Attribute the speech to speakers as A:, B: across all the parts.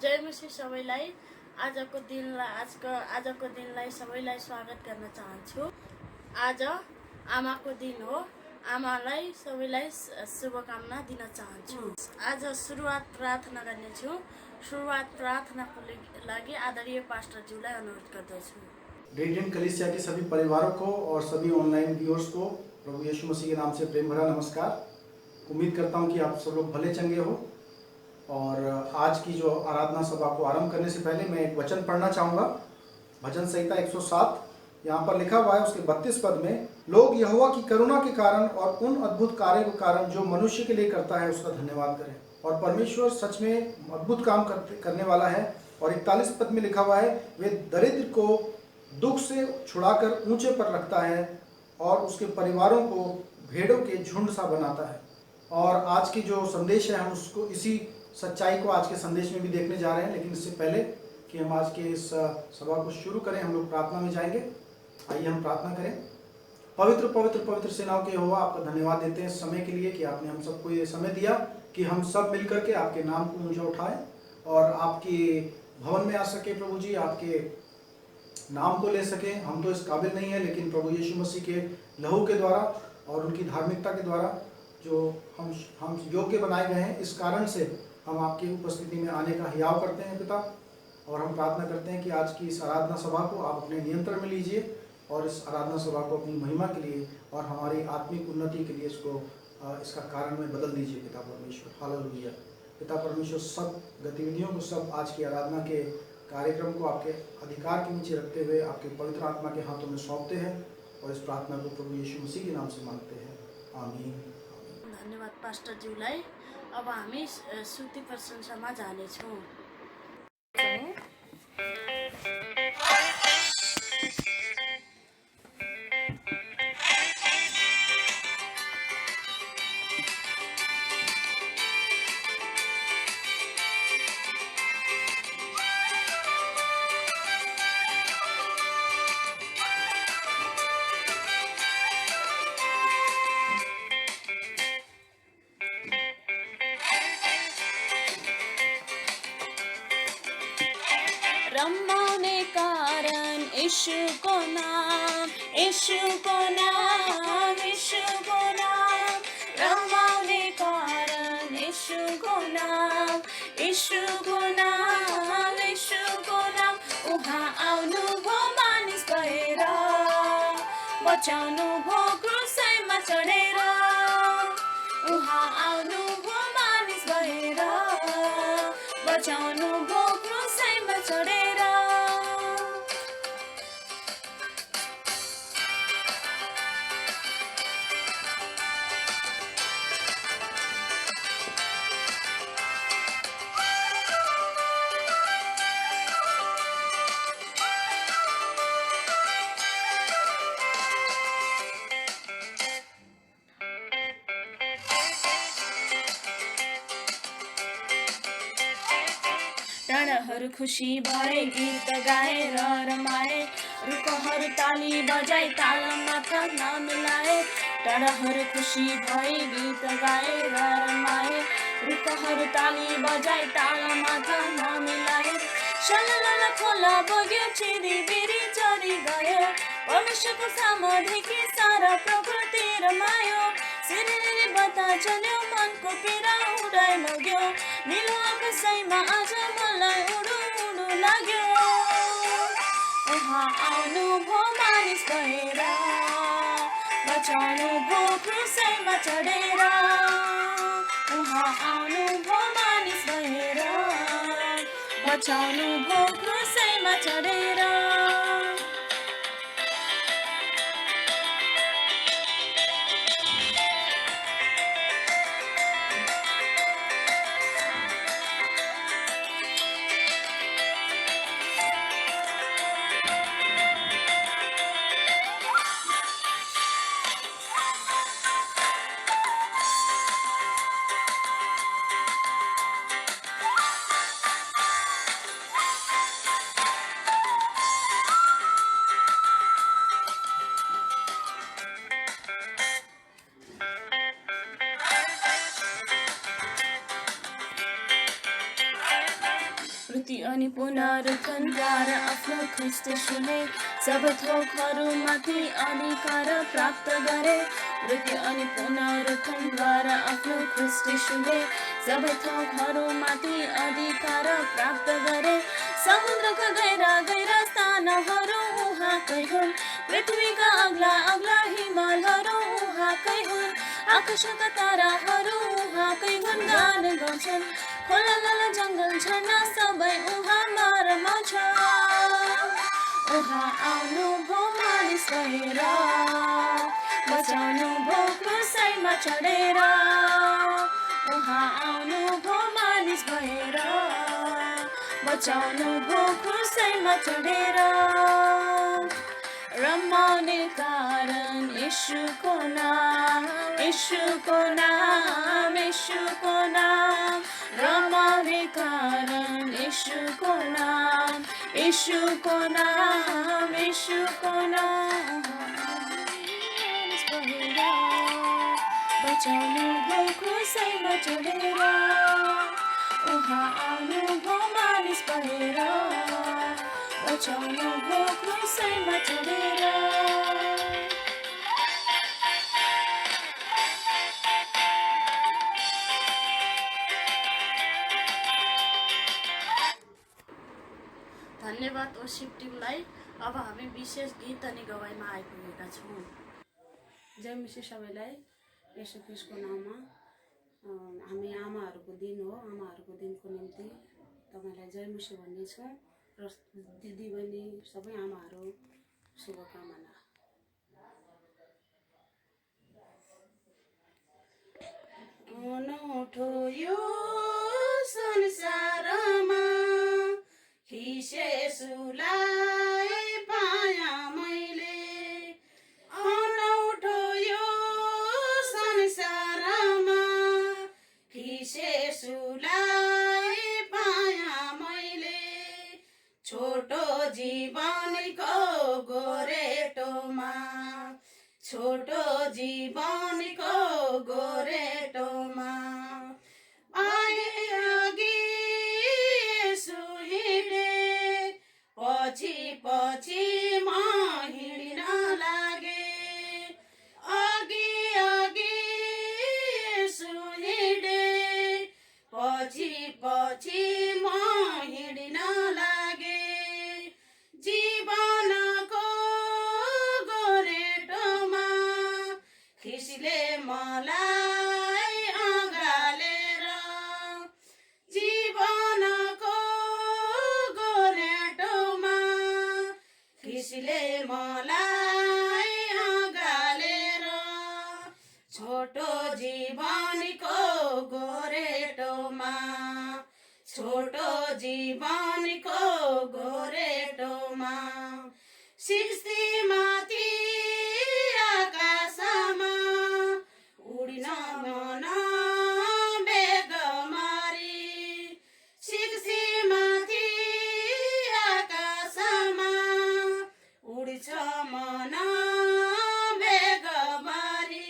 A: जय मसीह सबैलाई आजको दिनलाई सबैलाई स्वागत गर्न चाहन्छु। आज आमाको दिन हो। आमालाई सबैलाई शुभकामना दिन चाहन्छु। आज सुरुवात प्रार्थना गर्नेछु। सुरुवात प्रार्थनाको लागि आदरणीय पास्टरज्यूलाई अनुरोध गर्दछु।
B: रेडिएंट कलीसिया के सभी परिवारों को और सभी ऑनलाइन व्यूअर्स को प्रभु यीशु मसीह के नाम से प्रेम भरा नमस्कार। उम्मीद करता हूं कि आप सब लोग भले चंगे हो। और आज की जो आराधना सभा को आरंभ करने से पहले मैं एक वचन पढ़ना चाहूँगा। भजन संहिता 107 यहाँ पर लिखा हुआ है, उसके 32 पद में, लोग यहोवा की करुणा के कारण और उन अद्भुत कार्य के कारण जो मनुष्य के लिए करता है उसका धन्यवाद करें। और परमेश्वर सच में अद्भुत काम करने वाला है। और 41 पद में लिखा हुआ है, वे दरिद्र को दुख से छुड़ाकर ऊंचे पर रखता है और उसके परिवारों को भेड़ों के झुंड सा बनाता है। और आज की जो संदेश है, हम उसको इसी सच्चाई को आज के संदेश में भी देखने जा रहे हैं। लेकिन इससे पहले कि हम आज के इस सभा को शुरू करें, हम लोग प्रार्थना में जाएंगे। आइए हम प्रार्थना करें। पवित्र पवित्र पवित्र सेनाओं के यहोवा, आपका धन्यवाद देते हैं समय के लिए कि आपने हम सबको ये समय दिया कि हम सब मिलकर के आपके नाम को ऊंचा उठाएं और आपके भवन में आ सके। प्रभु जी, आपके नाम को ले सकें। हम तो इस काबिल नहीं है, लेकिन प्रभु यीशु मसीह के लहू के द्वारा और उनकी धार्मिकता के द्वारा जो हम योग्य बनाए गए हैं, इस कारण से हम आपकी उपस्थिति में आने का हियाव करते हैं पिता। और हम प्रार्थना करते हैं कि आज की इस आराधना सभा को आप अपने नियंत्रण में लीजिए और इस आराधना सभा को अपनी महिमा के लिए और हमारी आत्मिक उन्नति के लिए इसका कारण में बदल दीजिए पिता परमेश्वर। हालेलुया। पिता परमेश्वर, सब गतिविधियों को, सब आज की आराधना के कार्यक्रम को आपके अधिकार के नीचे रखते हुए आपके पवित्र आत्मा के हाथों में सौंपते हैं और इस प्रार्थना को प्रभु यीशु मसीह के नाम से मांगते हैं, आमीन।
A: धन्यवाद पास्टरज्यूलाई। अब हामी स्तुति प्रशंसामा जानेछौँ।
C: रमाउने कारण यीशुको नाम, यीशुको नाम, यीशुको नाम। रमाउने कारण यीशुको नाम, यीशुको नाम, यीशुको नाम। उहाँ आउनुभयो मानिस भएर, बचाउनु भयो क्रुसैमा चढेर। उहाँ आउनुभयो मानिस भएर, बचाउनु भयो क्रुसैमा चढेर। डाँडाहरू खुसी भए, गीत गाएर रमाए, रुखहरू ताली बजाई तालमा थाल्न मिलाए। डाँडाहरू खुसी भए, गीत गाएर रमाए, रुखहरू ताली बजाई तालमा थाल्न मिलाए। सलल खोला बग्यो, चिरी बिरी चरी गयो, परमेश्वरको सामदेखि सारा प्रकृति रमायो। सिरिरी बता चल्यो, मनको पीडा उडाइ लग्यो, निलो आकाशैमा आज मलाई उडु उडु लाग्यो। उहाँ आउनुभयो मानिस भएर, बचाउनु भयो क्रुसैमा चढेर। उहाँ आउनुभयो मानिस भएर, बचाउनु भयो क्रुसैमा चढेर। मृत्यु अनि पुनरुत्थानद्वारा आफ्नो ख्रीष्ट यीशुले सबै थोकहरूमाथि अधिकार प्राप्त गरे। मृत्यु अनि पुनरुत्थानद्वारा आफ्नो ख्रीष्ट यीशुले सबै थोकहरूमाथि अधिकार प्राप्त गरे। समुद्रका गहिरा गहिरा स्थानहरू उहाँकै हुन्, पृथ्वीका अग्ला अग्ला हिमालहरू उहाँकै हुन्, आकाशका ताराहरू उहाँकै हुन्। गान गाउँछन् खोला जङ्गल झरना सबै उहाँमा रमाउँछ। उहाँ आउनुभयो मानिस भएर, बचाउनुभयो क्रुसैमा चढेर। उहाँ आउनुभयो मानिस भएर, बचाउनुभयो क्रुसैमा चढेर। रमाउने कारण यीशुको नाम, यीशुको नाम, यीशुको नाम। रमाउने कारण यीशुको नाम, यीशुको नाम, यीशुको नाम। बचाउनुभयो क्रुसैमा चढेर। उहाँ आउनुभयो मानिस भएर, बचाउनुभयो क्रुसैमा चढेर।
A: धन्यवाद ओसिप टिमलाई। अब हामी विशेष गीत अनि गवाईमा आइपुगेका छौँ।
D: जय मसी सबैलाई। यसो ख्रीष्टको नाममा हामी आमाहरूको दिन हो। आमाहरूको दिनको निम्ति तपाईँलाई जय मसी भन्नेछौँ र दिदीबहिनी सबै आमाहरू शुभकामना। अनौठो यो संसारमा ख्रीष्टलाई पाया मैले। अनौठो यो संसारमा ख्रीष्टलाई पाया मैले। छोटो जीवनको गोरेटोमा, छोटो जीवनको गोरेटोमा पाए अघि यसो हिँडे। पछि पछि म हिँड्न लागे, अघि अघि यसो हिँडे। पछि पछि म हिँड्न लागे। जीवनको गोरेटोमा ख्रीष्टले मलाई अँगालेर। जीवनको गोरेटोमा ख्रीष्टले मलाई अँगालेर। छोटो जीवनको गोरेटोमा, छोटो जीवनको गोरेटोमा सृष्टिमाथि आकाशमा उड्न मन बेगमारी। सृष्टिमाथि आकाशमा उड्छ मन बेगमारी।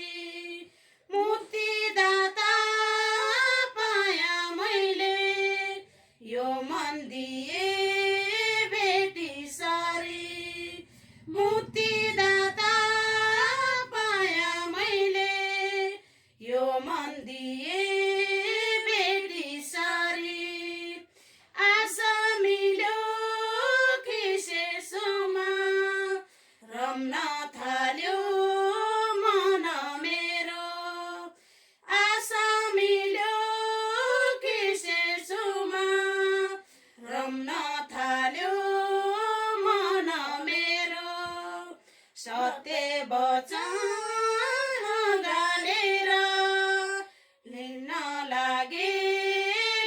D: मुक्तिदाता पाया मैले, यो मन दिए बेटी सारी। मुक्तिदाता पाया मैले, यो मन दिए बेटी सारी। आशा मिल्यो ख्रीष्टमा, रम्न थाल्यो मन मेरो। आशा मिल्यो ख्रीष्टमा, रम्न थाल्यो मन मेरो। सत्य वचन गालेर लिन लागे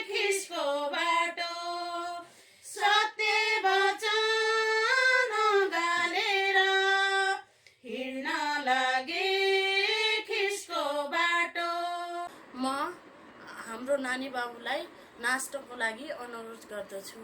D: ख्रीष्टको बाटो। सत्य वचन गालेर हिँड्न लागे ख्रीष्टको बाटो।
A: म हाम्रो नानी बाबुलाई नाच्नको लागि अनुरोध गर्दछु।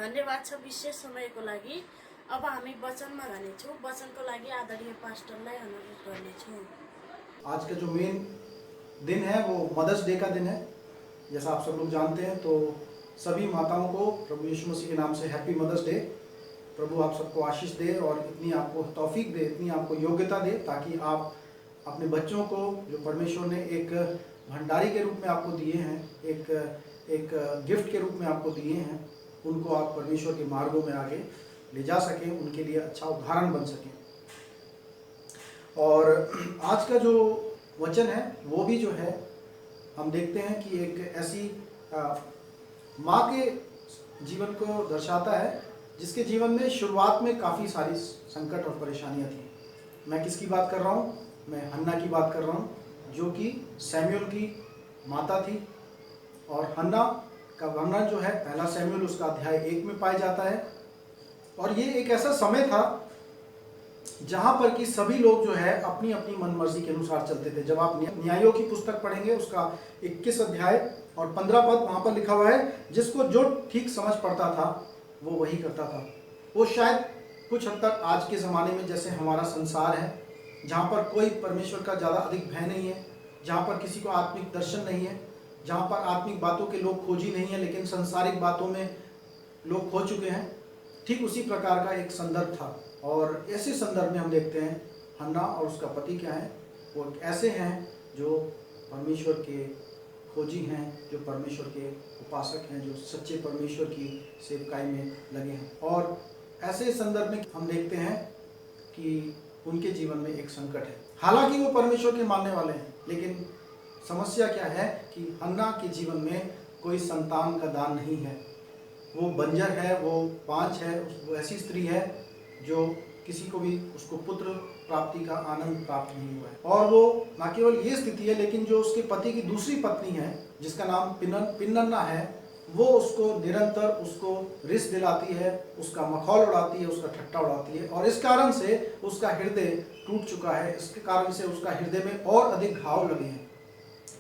A: धन्यवाद छ विशेष समयको लागि। अब हामी वचनमा जानेछौँ। वचनको लागि आदरणीय पास्टरलाई अनुरोध गर्नेछौँ।
B: आज का जो मेन दिन है वो मदर्स डे का दिन है। जैसा आप सब लोग जानते हैं तो सभी माताओं को प्रभु यीशु मसीह के नाम से हैप्पी मदर्स डे। प्रभु आप सबको आशीष दे और इतनी आपको तौफीक दे, इतनी आपको योग्यता दे ताकि आप अपने बच्चों को जो परमेश्वर ने एक भंडारी के रूप में आपको दिए हैं, एक गिफ्ट के रूप में आपको दिए हैं, उनको आप परमेश्वर के मार्गों में आगे ले जा सकें, उनके लिए अच्छा उदाहरण बन सकें। और आज का जो वचन है वो भी जो है हम देखते हैं कि एक ऐसी माँ के जीवन को दर्शाता है जिसके जीवन में शुरुआत में काफ़ी सारी संकट और परेशानियाँ थी। मैं किसकी बात कर रहा हूँ? मैं हन्ना की बात कर रहा हूँ, जो कि सैमुअल की माता थी। और हन्ना का वर्णन जो है पहला सैमुअल उसका अध्याय 1 में पाया जाता है। और ये एक ऐसा समय था जहाँ पर कि सभी लोग जो है अपनी अपनी मनमर्जी के अनुसार चलते थे। जब आप न्यायों की पुस्तक पढ़ेंगे उसका 21 अध्याय और 15 पद वहाँ पर लिखा हुआ है, जिसको जो ठीक समझ पड़ता था वो वही करता था। वो शायद कुछ हद तक आज के ज़माने में जैसे हमारा संसार है, जहाँ पर कोई परमेश्वर का ज़्यादा अधिक भय नहीं है, जहाँ पर किसी को आत्मिक दर्शन नहीं है, जहाँ पर आत्मिक बातों के लोग खोजी नहीं है लेकिन संसारिक बातों में लोग खो चुके हैं, ठीक उसी प्रकार का एक संदर्भ था। और ऐसे संदर्भ में हम देखते हैं हन्ना और उसका पति क्या है, वो ऐसे हैं जो परमेश्वर के खोजी हैं, जो परमेश्वर के उपासक हैं, जो सच्चे परमेश्वर की सेवकाई में लगे हैं। और ऐसे संदर्भ में हम देखते हैं कि उनके जीवन में एक संकट है। हालांकि वो परमेश्वर के मानने वाले हैं, लेकिन समस्या क्या है कि हन्ना के जीवन में कोई संतान का दान नहीं है। वो बंजर है, वो बांझ है, वो ऐसी स्त्री है जो किसी को भी उसको पुत्र प्राप्ति का आनंद प्राप्त नहीं हुआ है। और वो न केवल ये स्थिति है, लेकिन जो उसके पति की दूसरी पत्नी है जिसका नाम पिन्नन्ना है, वो उसको निरंतर उसको रिस दिलाती है, उसका मखौल उड़ाती है, उसका ठट्टा उड़ाती है। और इस कारण से उसका हृदय टूट चुका है। इसके कारण से उसका हृदय में और अधिक घाव लगे हैं,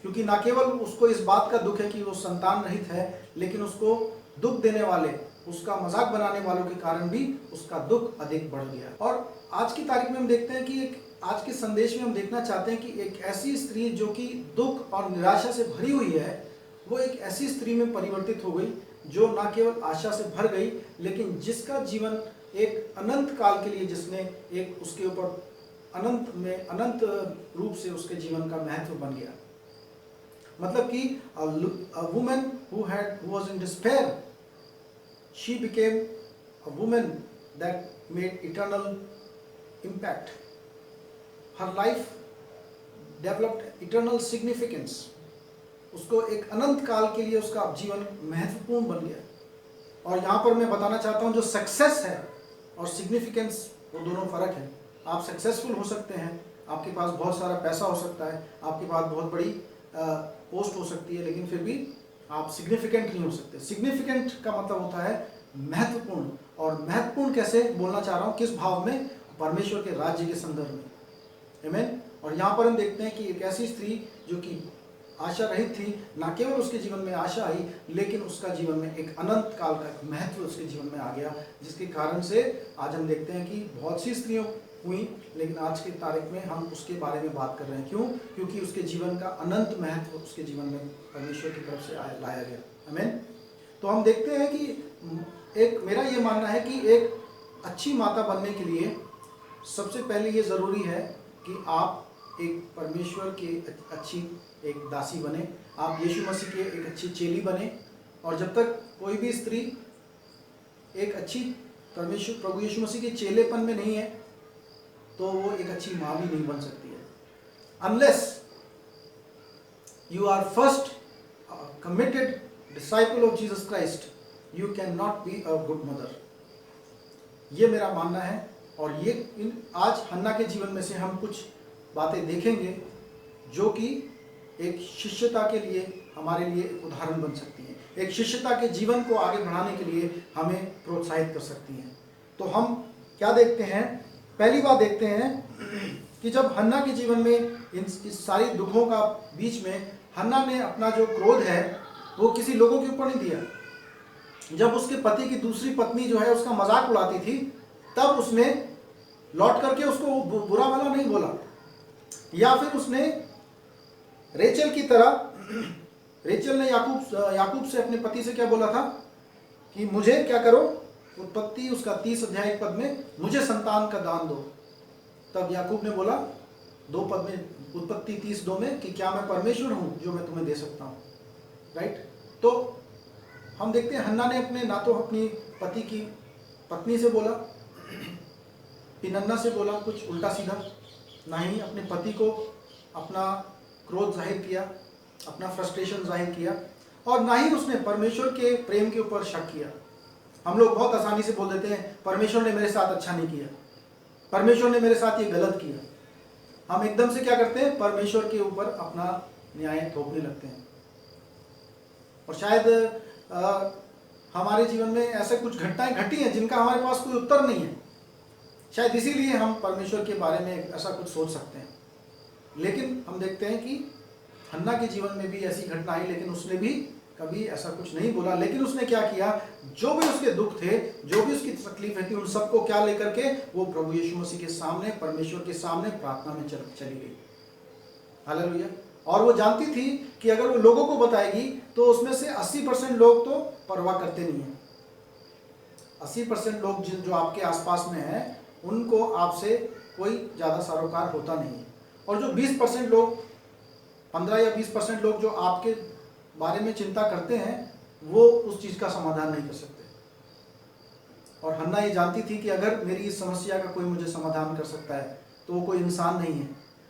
B: क्योंकि न केवल उसको इस बात का दुख है कि वो संतान रहित है, लेकिन उसको दुख देने वाले, उसका मजाक बनाने वालों के कारण भी उसका दुख अधिक बढ़ गया। और आज की तारीख में हम देखते हैं कि आज के संदेश में हम देखना चाहते हैं कि एक ऐसी स्त्री जो कि दुख और निराशा से भरी हुई है, वो एक ऐसी स्त्री में परिवर्तित हो गई जो न केवल आशा से भर गई, लेकिन जिसका जीवन एक अनंत काल के लिए, जिसने एक उसके ऊपर अनंत रूप से उसके जीवन का महत्व बन गया। मतलब कि a woman who was in despair, she became a woman that made eternal impact. Her life developed eternal significance. उसको एक अनंत काल के लिए उसका जीवन महत्वपूर्ण बन गया। और यहाँ पर मैं बताना चाहता हूँ, जो सक्सेस है और सिग्निफिकेंस, वो दोनों फर्क है। आप सक्सेसफुल हो सकते हैं, आपके पास बहुत सारा पैसा हो सकता है, आपके पास बहुत बड़ी पोस्ट हो सकती है, लेकिन फिर भी आप सिग्निफिकेंट नहीं हो सकते। सिग्निफिकेंट का मतलब होता है महत्वपूर्ण। और महत्वपूर्ण कैसे बोलना चाह रहा हूँ, किस भाव में? परमेश्वर के राज्य के संदर्भ में। आमीन। और यहाँ पर हम देखते हैं कि एक ऐसी स्त्री जो कि आशा रहित थी, न केवल उसके जीवन में आशा आई, लेकिन उसका जीवन में एक अनंत काल का महत्व उसके जीवन में आ गया, जिसके कारण से आज हम देखते हैं कि बहुत सी स्त्रियों हुई, लेकिन आज की तारीख में हम उसके बारे में बात कर रहे हैं। क्यों? क्योंकि उसके जीवन का अनंत महत्व उसके जीवन में परमेश्वर की तरफ से लाया गया। आमीन। तो हम देखते हैं कि एक मेरा ये मानना है कि एक अच्छी माता बनने के लिए सबसे पहले ये ज़रूरी है कि आप एक परमेश्वर की अच्छी एक दासी बने, आप यीशु मसीह के एक अच्छी चेली बने। और जब तक कोई भी स्त्री एक अच्छी प्रभु यीशु मसीह के चेलेपन में नहीं है, तो वो एक अच्छी माँ भी नहीं बन सकती है। Unless you are first committed disciple of Jesus Christ, you can not be a good mother. ये मेरा मानना है। और ये आज हन्ना के जीवन में से हम कुछ बातें देखेंगे जो कि एक शिष्यता के लिए हमारे लिए एक उदाहरण बन सकती हैं, एक शिष्यता के जीवन को आगे बढ़ाने के लिए हमें प्रोत्साहित कर सकती हैं। तो हम क्या देखते हैं? पहली बात देखते हैं कि जब हन्ना के जीवन में इस सारी दुखों का बीच में हन्ना ने अपना जो क्रोध है वो किसी लोगों के ऊपर नहीं दिया, जब उसके पति की दूसरी पत्नी जो है उसका मजाक उड़ाती थी, तब उसने लौट करके उसको बुरा भला नहीं बोला, या फिर उसने रेचल की तरह, रेचल ने याकूब से अपने पति से क्या बोला था कि मुझे क्या करो, उत्पत्ति उसका 30 अध्याय पद में मुझे संतान का दान दो। तब याकूब ने बोला 2 पद में, उत्पत्ति 30:2 में, कि क्या मैं परमेश्वर हूं जो मैं तुम्हें दे सकता हूं। राइट। तो हम देखते हैं हन्ना ने अपने ना तो अपनी पति की पत्नी से बोला, पिनन्ना से बोला कुछ उल्टा सीधा, ना ही अपने पति को अपना क्रोध जाहिर किया, अपना फ्रस्ट्रेशन जाहिर किया, और ना ही उसने परमेश्वर के प्रेम के ऊपर शक किया। हम लोग बहुत आसानी से बोल देते हैं परमेश्वर ने मेरे साथ अच्छा नहीं किया, परमेश्वर ने मेरे साथ ये गलत किया। हम एकदम से क्या करते हैं, परमेश्वर के ऊपर अपना न्याय थोपने लगते हैं। और शायद हमारे जीवन में ऐसे कुछ घटनाएं घटी हैं जिनका हमारे पास कोई उत्तर नहीं है, शायद इसीलिए हम परमेश्वर के बारे में ऐसा कुछ सोच सकते हैं। लेकिन हम देखते हैं कि हन्ना के जीवन में भी ऐसी घटना आई, लेकिन उसने भी कभी ऐसा कुछ नहीं बोला। लेकिन उसने क्या किया, जो भी उसके दुख थे, जो भी उसकी तकलीफें थी, उन सबको क्या लेकर के वो प्रभु यीशु मसीह के सामने, परमेश्वर के सामने प्रार्थना में चली गई। हालेलुया। और वो जानती थी कि अगर वो लोगों को बताएगी तो उसमें से 80% लोग तो परवाह करते नहीं है। 80% लोग जो आपके आसपास में हैं उनको आपसे कोई ज़्यादा सरोकार होता नहीं है। और जो 20% लोग, 15 या 20% लोग जो आपके बारे में चिंता करते हैं, वो उस चीज़ का समाधान नहीं कर सकते। और हन्ना ये जानती थी कि अगर मेरी इस समस्या का कोई मुझे समाधान कर सकता है तो वो कोई इंसान नहीं है,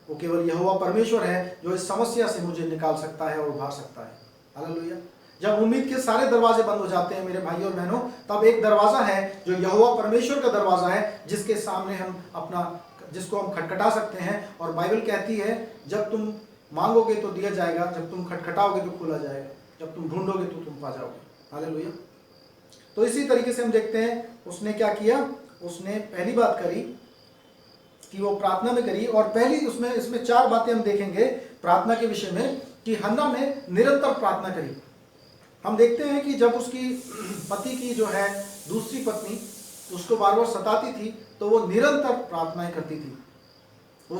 B: वो केवल यहोवा परमेश्वर है जो इस समस्या से मुझे निकाल सकता है और उभार सकता है। हालेलुया। जब उम्मीद के सारे दरवाजे बंद हो जाते हैं मेरे भाइयों और बहनों, तब एक दरवाजा है जो यहोवा परमेश्वर का दरवाजा है, जिसके सामने हम जिसको हम खटखटा सकते हैं। और बाइबल कहती है जब तुम मांगोगे तो दिया जाएगा, जब तुम खटखटाओगे तो खोला जाएगा, जब तुम ढूंढोगे तो तुम पा जाओगे। हालेलुया। तो इसी तरीके से हम देखते हैं उसने क्या किया, उसने पहली बात करी कि वो प्रार्थना में करी। और पहली इसमें 4 बातें हम देखेंगे प्रार्थना के विषय में, कि हन्ना ने निरंतर प्रार्थना करी। हम देखते हैं कि जब उसकी पति की जो है दूसरी पत्नी उसको बार बार सताती थी, तो वो निरंतर प्रार्थनाएं करती थी। वो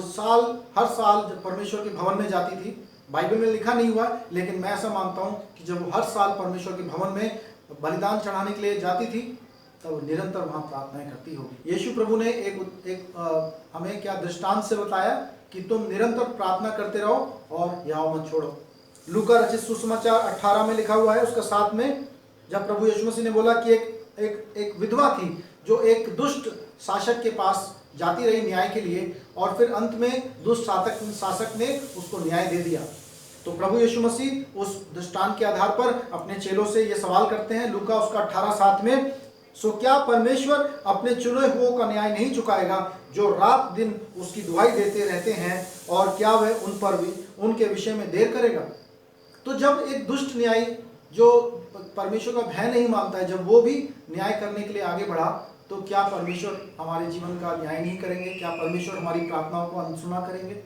B: हर साल जब परमेश्वर के भवन में जाती थी, बाइबल में लिखा नहीं हुआ, लेकिन मैं ऐसा मानता हूं कि जब वो हर साल परमेश्वर के भवन में बलिदान चढ़ाने के लिए जाती थी, तब वो निरंतर वहां प्रार्थनाएं करती होगी। यीशु प्रभु ने हमें क्या दृष्टांत से बताया कि तुम निरंतर प्रार्थना करते रहो और याव मत छोड़ो। लूका रचित सुसमाचार 18 में लिखा हुआ है, उसका 7 में, जब प्रभु यीशु मसीह ने बोला कि एक विधवा थी जो एक दुष्ट शासक के पास जाती रही न्याय के लिए, और फिर अंत में दुष्ट शासक ने उसको न्याय दे दिया। तो प्रभु यीशु मसीह उस दृष्टांत के आधार पर अपने चेलों से ये सवाल करते हैं, लूका उसका 18:7 में, सो क्या परमेश्वर अपने चुने हुओं का न्याय नहीं चुकाएगा जो रात दिन उसकी दुहाई देते रहते हैं, और क्या वह उन पर भी उनके विषय में देर करेगा। तो जब एक दुष्ट न्यायी जो परमेश्वर का भय नहीं मानता है, जब वो भी न्याय करने के लिए आगे बढ़ा, तो क्या परमेश्वर हमारे जीवन का न्याय नहीं करेंगे? क्या परमेश्वर हमारी प्रार्थनाओं को अनसुना करेंगे?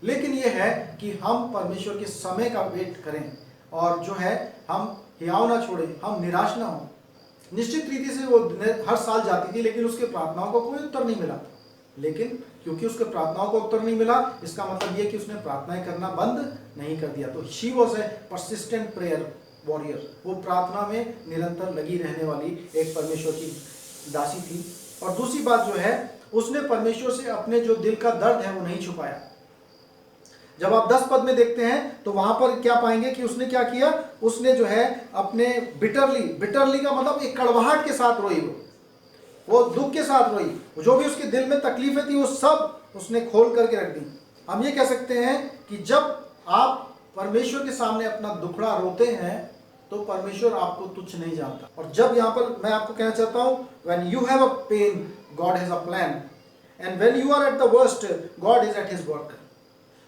B: लेकिन यह है कि हम परमेश्वर के समय का वेट करें, और जो है हम हियाव ना छोड़ें, हम निराश ना हो। निश्चित रीति से वो हर साल जाती थी, लेकिन उसके प्रार्थनाओं को कोई उत्तर नहीं मिला। लेकिन क्योंकि उसके प्रार्थनाओं को उत्तर नहीं मिला, इसका मतलब ये कि उसने प्रार्थनाएं करना बंद नहीं कर दिया। तो she was a persistent prayer warrior, वो प्रार्थना में निरंतर लगी रहने वाली एक परमेश्वर की दासी थी। और दूसरी बात जो है, उसने परमेश्वर से अपने जो दिल का दर्द है वो नहीं छुपाया। जब आप 10 पद में देखते हैं तो वहां पर क्या पाएंगे कि उसने क्या किया, उसने जो है अपने बिटरली का मतलब एक कड़वाहट के साथ रोई, वो दुख के साथ रोई, जो भी उसके दिल में तकलीफें थी वो सब उसने खोल करके रख दी। हम ये कह सकते हैं कि जब आप परमेश्वर के सामने अपना दुखड़ा रोते हैं तो परमेश्वर आपको तुच्छ नहीं जानता। और जब यहाँ पर मैं आपको कहना चाहता हूँ, when you have a pain, God has a plan, and when you are at the worst, God is at His work.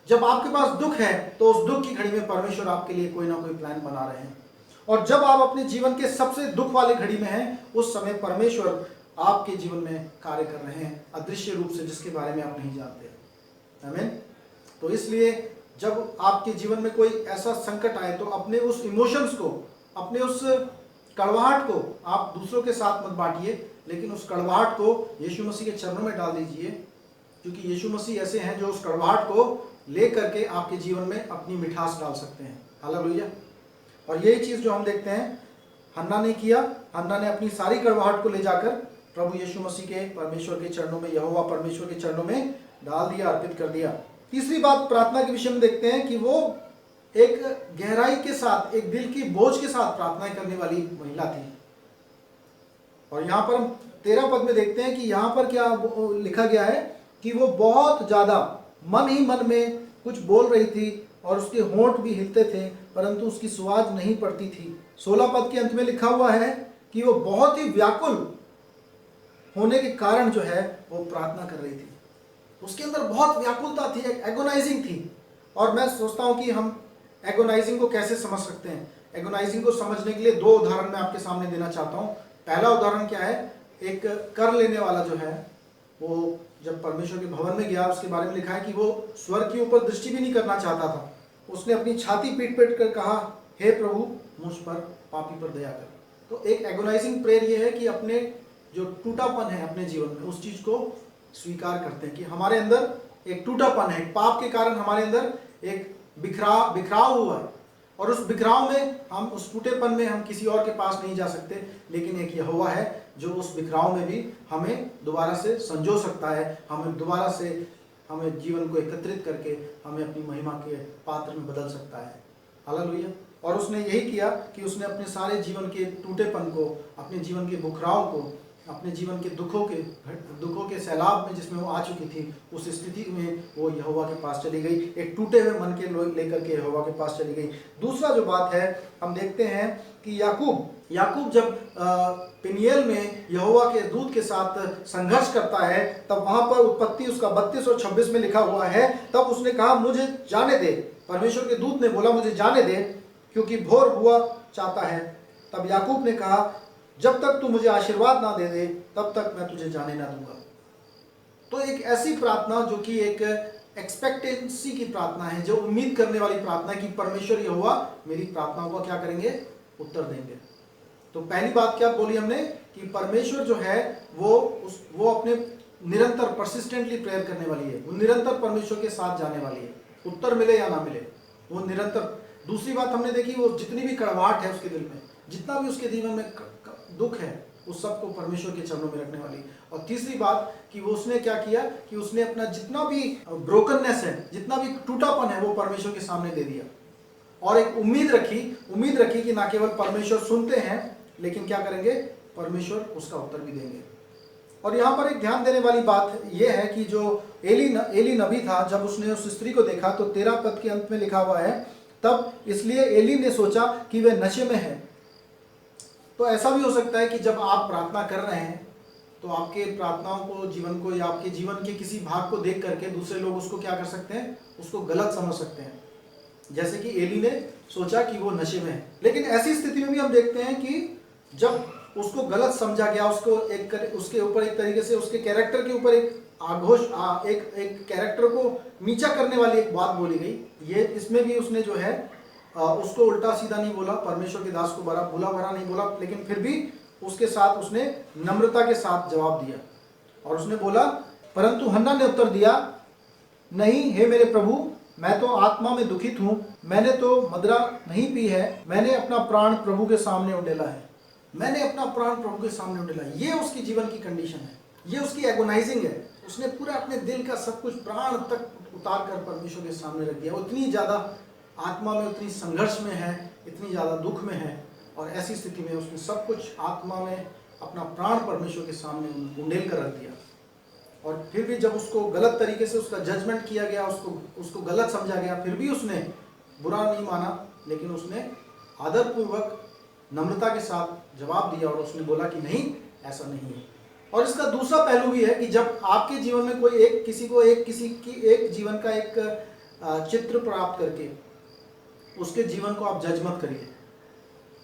B: जब आपके पास दुख है तो उस दुख की घड़ी में परमेश्वर आपके लिए कोई ना कोई प्लान बना रहे हैं। और जब आप अपने जीवन के सबसे दुख वाले घड़ी में हैं, उस समय परमेश्वर आपके जीवन में कार्य कर रहे हैं अदृश्य रूप से, जिसके बारे में आप नहीं जानते। आमीन। तो इसलिए जब आपके जीवन में कोई ऐसा संकट आए तो अपने उस इमोशंस को, अपने उस कड़वाहट को आप दूसरों के साथ मत बांटिए, लेकिन उस कड़वाहट को यीशु मसीह के चरणों में डाल दीजिए, क्योंकि यीशु मसीह ऐसे हैं जो उस कड़वाहट को ले करके आपके जीवन में अपनी मिठास डाल सकते हैं। हालेलुया। और यही चीज जो हम देखते हैं हन्ना ने किया। हन्ना ने अपनी सारी कड़वाहट को ले जाकर प्रभु यीशु मसीह के परमेश्वर के चरणों में, यहोवा परमेश्वर के चरणों में डाल दिया, अर्पित कर दिया। तीसरी बात प्रार्थना के विषय में देखते हैं कि वो एक गहराई के साथ, एक दिल की बोझ के साथ प्रार्थना करने वाली महिला थी। और यहाँ पर हम 13 पद में देखते हैं कि यहाँ पर क्या लिखा गया है कि वो बहुत ज्यादा मन ही मन में कुछ बोल रही थी और उसके होंठ भी हिलते थे, परंतु उसकी सुआज नहीं पड़ती थी। 16 पद के अंत में लिखा हुआ है कि वो बहुत ही व्याकुल होने के कारण जो है वो प्रार्थना कर रही थी। उसके अंदर बहुत व्याकुलता थी, एक एगोनाइजिंग थी। और मैं सोचता हूं कि हम एगोनाइजिंग को कैसे समझ सकते हैं। एगोनाइजिंग को समझने के लिए 2 उदाहरण मैं आपके सामने देना चाहता हूं। पहला उदाहरण क्या है, एक कर लेने वाला जो है वो जब परमेश्वर के भवन में गया, उसके बारे में लिखा है कि वो स्वर्ग के ऊपर दृष्टि भी नहीं करना चाहता था। उसने अपनी छाती पीट पीट कर कहा, हे प्रभु मुझ पर, पापी पर दया कर। तो एक एगोनाइजिंग प्रेयर ये है कि अपने जो टूटापन है अपने जीवन में, उस चीज को स्वीकार करते हैं कि हमारे अंदर एक टूटापन है, पाप के कारण हमारे अंदर एक बिखराव हुआ है, और उस बिखराव में हम, उस टूटेपन में हम किसी और के पास नहीं जा सकते, लेकिन एक यहोवा है जो उस बिखराव में भी हमें दोबारा से संजो सकता है, हमें दोबारा से, हमें जीवन को एकत्रित करके हमें अपनी महिमा के पात्र में बदल सकता है। हालेलुया। और उसने यही किया कि उसने अपने सारे जीवन के टूटेपन को, अपने जीवन के बुखराव को, अपने जीवन के दुखों के सैलाब में जिसमें वो आ चुकी थी, उस स्थिति में वो यहोवा के पास चली गई, एक टूटे हुए मन के लेकर के यहोवा के पास चली गई। दूसरा जो बात है, हम देखते हैं कि याकूब जब पिनिएल में यहोवा के दूत के साथ संघर्ष करता है, तब वहां पर उत्पत्ति उसका 32 और 26 में लिखा हुआ है, तब उसने कहा मुझे जाने दे। परमेश्वर के दूत ने बोला मुझे जाने दे, क्योंकि भोर हुआ चाहता है। तब याकूब ने कहा जब तक तू मुझे आशीर्वाद ना दे दे, तब तक मैं तुझे जाने ना दूंगा। तो एक ऐसी प्रार्थना जो कि एक एक्सपेक्टेंसी की प्रार्थना है, जो उम्मीद करने वाली प्रार्थना है कि परमेश्वर यहोवा मेरी प्रार्थनाओं को क्या करेंगे, उत्तर देंगे। तो पहली बात क्या बोली हमने कि परमेश्वर जो है वो अपने निरंतर परसिस्टेंटली प्रेयर करने वाली है, वो निरंतर परमेश्वर के साथ जाने वाली है, उत्तर मिले या ना मिले, वो निरंतर। दूसरी बात हमने देखी, वो जितनी भी कड़वाहट है उसके दिल में, जितना भी उसके जीवन में दुख है, उस सब को परमेश्वर के चरणों में रखने वाली। और तीसरी बात कि वो उसने क्या किया कि उसने अपना जितना भी ब्रोकननेस है, जितना भी टूटापन है, वो परमेश्वर के सामने दे दिया, और एक उम्मीद रखी कि ना केवल परमेश्वर सुनते हैं, लेकिन क्या करेंगे, परमेश्वर उसका उत्तर भी देंगे। और यहाँ पर एक ध्यान देने वाली बात यह है कि जो एली नबी था, जब उसने उस स्त्री को देखा, तो 13 पद के अंत में लिखा हुआ है, तब इसलिए एली ने सोचा कि वे नशे में है। तो ऐसा भी हो सकता है कि जब आप प्रार्थना कर रहे हैं, तो आपके प्रार्थनाओं को, जीवन को, या आपके जीवन के किसी भाग को देख करके दूसरे लोग उसको क्या कर सकते हैं, उसको गलत समझ सकते हैं। जैसे कि एली ने सोचा कि वो नशे में है। लेकिन ऐसी स्थिति में भी हम देखते हैं कि जब उसको गलत समझा गया, उसके ऊपर एक तरीके से, उसके कैरेक्टर के ऊपर एक एक कैरेक्टर को नीचा करने वाली एक बात बोली गई। ये इसमें भी उसने जो है उसको उल्टा सीधा नहीं बोला, परमेश्वर के दास को बुला भरा नहीं बोला, लेकिन फिर भी उसके साथ उसने नम्रता के साथ जवाब दिया, और उसने बोला, परंतु हन्ना ने उत्तर दिया, नहीं हे मेरे प्रभु, मैं तो आत्मा में दुखित हूँ, मैंने तो मदिरा नहीं पी है, मैंने अपना प्राण प्रभु के सामने उंडेला है, मैंने अपना प्राण प्रभु के सामने उंडेला है। ये उसकी जीवन की कंडीशन है, ये उसकी एगोनाइजिंग है। उसने पूरा अपने दिल का सब कुछ प्राण तक उतार कर परमेश्वर के सामने रख दिया। उतनी ज्यादा आत्मा में, उतनी संघर्ष में है, इतनी ज्यादा दुख में है, और ऐसी स्थिति में उसने सब कुछ आत्मा में अपना प्राण परमेश्वर के सामने उंडेल कर रख दिया। और फिर भी जब उसको गलत तरीके से उसका जजमेंट किया गया, उसको गलत समझा गया, फिर भी उसने बुरा नहीं माना, लेकिन उसने आदरपूर्वक नम्रता के साथ जवाब दिया, और उसने बोला कि नहीं, ऐसा नहीं है। और इसका दूसरा पहलू भी है कि जब आपके जीवन में कोई किसी की एक जीवन का एक चित्र प्राप्त करके उसके जीवन को आप जज मत करिए,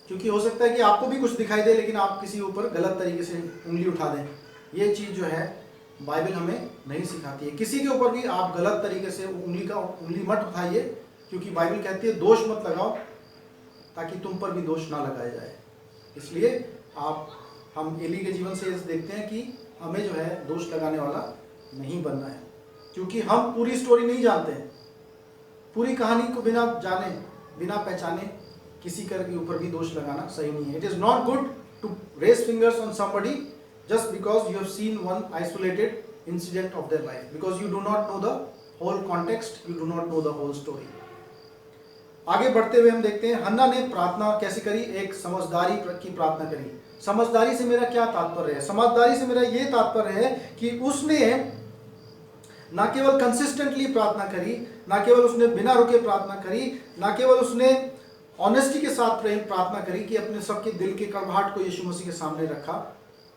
B: क्योंकि हो सकता है कि आपको भी कुछ दिखाई दे, लेकिन आप किसी ऊपर गलत तरीके से उंगली उठा दें। ये चीज़ जो है बाइबल हमें नहीं सिखाती है। किसी के ऊपर भी आप गलत तरीके से उंगली मत उठाइए, क्योंकि बाइबल कहती है दोष मत लगाओ, ताकि तुम पर भी दोष ना लगाया जाए। इसलिए हम एली के जीवन से देखते हैं कि हमें जो है दोष लगाने वाला नहीं बनना है, क्योंकि हम पूरी स्टोरी नहीं जानते हैं। पूरी कहानी को बिना जाने बिना पहचाने किसी के ऊपर भी दोष लगाना सही नहीं है। It is not good to raise fingers on somebody just because you have seen one isolated incident of their life, because you do not know the whole context, you do not know the whole story. आगे बढ़ते हुए हम देखते हैं हन्ना ने प्रार्थना कैसे करी, एक समझदारी की प्रार्थना करी। समझदारी से मेरा क्या तात्पर्य है? समझदारी से मेरा ये तात्पर्य है कि उसने ना केवल कंसिस्टेंटली प्रार्थना करी, ना केवल उसने बिना रुके प्रार्थना करी, ना केवल उसने ऑनेस्टी के साथ प्रार्थना करी कि अपने सबके दिल के कड़वाहट को यीशु मसीह के सामने रखा,